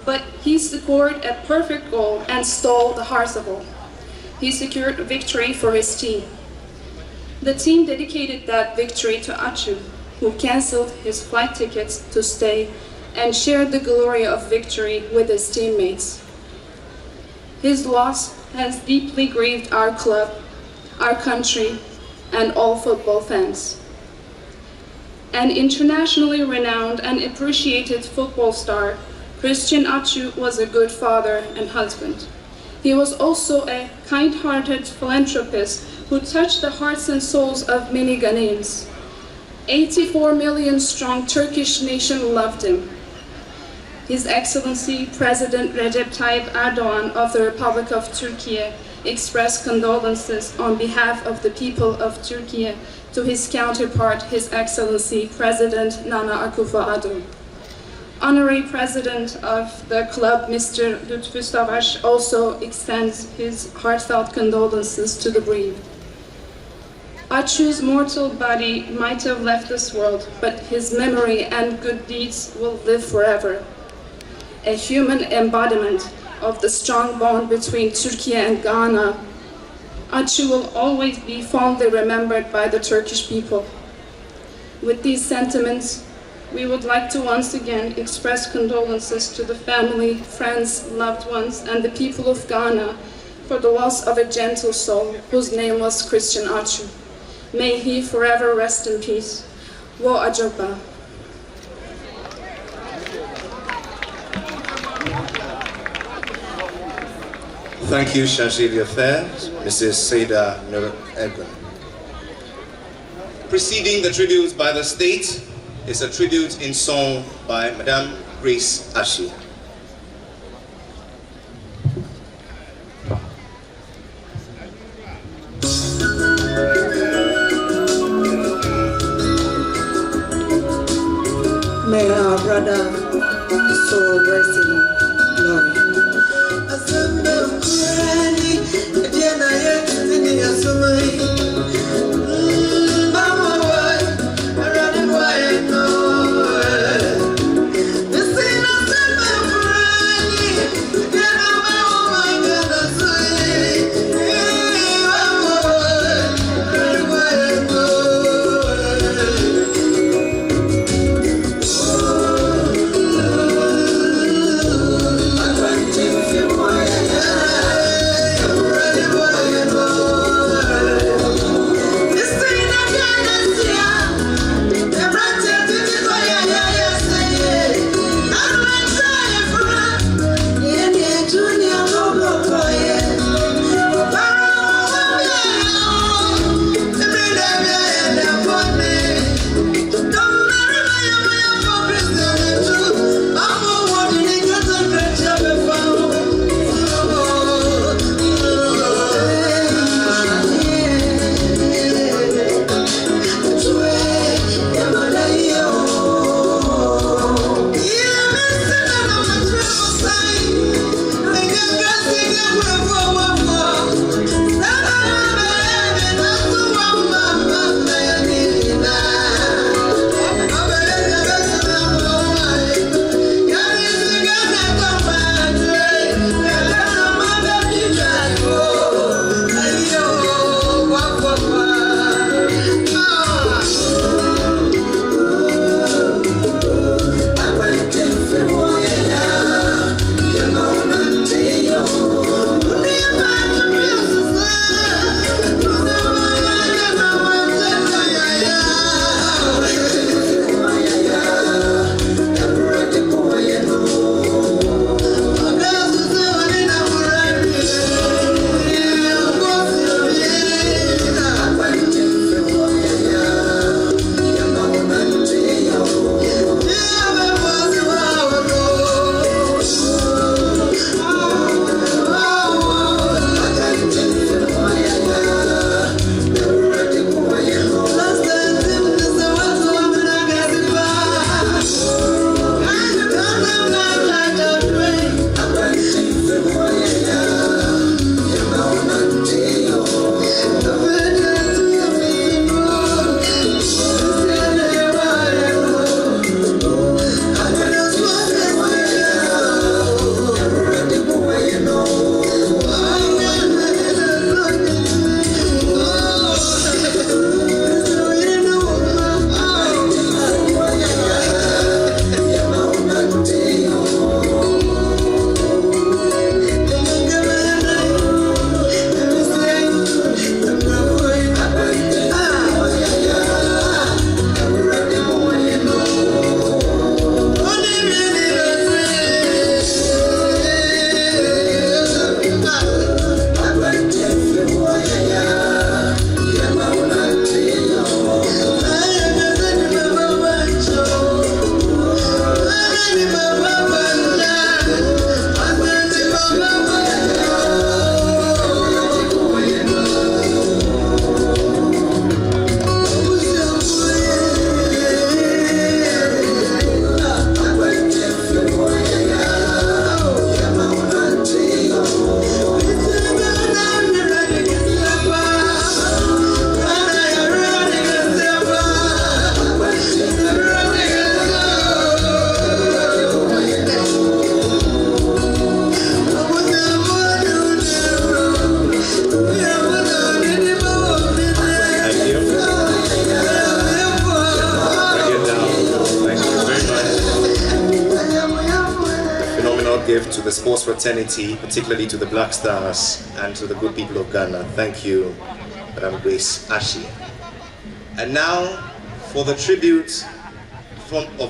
but he scored a perfect goal and stole the hearts of all. He secured a victory for his team. The team dedicated that victory to Atsu, who cancelled his flight tickets to stay and shared the glory of victory with his teammates. His loss has deeply grieved our club, our country, and all football fans. An internationally renowned and appreciated football star, Christian Atsu was a good father and husband. He was also a kind-hearted philanthropist who touched the hearts and souls of many Ghanaians. 84 million strong Turkish nation loved him. His Excellency President Recep Tayyip Erdogan of the Republic of Turkey expressed condolences on behalf of the people of Turkey to his counterpart, His Excellency President Nana Akufo-Addo. Honorary President of the club, Mr. Lütfü Savaş, also extends his heartfelt condolences to the bereaved. Atsu's mortal body might have left this world, but his memory and good deeds will live forever. A human embodiment of the strong bond between Turkey and Ghana, Atsu will always be fondly remembered by the Turkish people. With these sentiments, we would like to once again express condolences to the family, friends, loved ones, and the people of Ghana for the loss of a gentle soul whose name was Christian Atsu. May he forever rest in peace. Wo Ajoba. Thank you, Chargée d'Affaires, Mrs. Seda Nur Edwin. Preceding the tributes by the state is a tribute in song by Madame Grace Ashi. May our brother soul rest in glory. If you want the sports fraternity, particularly to the Black Stars and to the good people of Ghana. Thank you, Madam Grace Ashi. And now for the tribute of the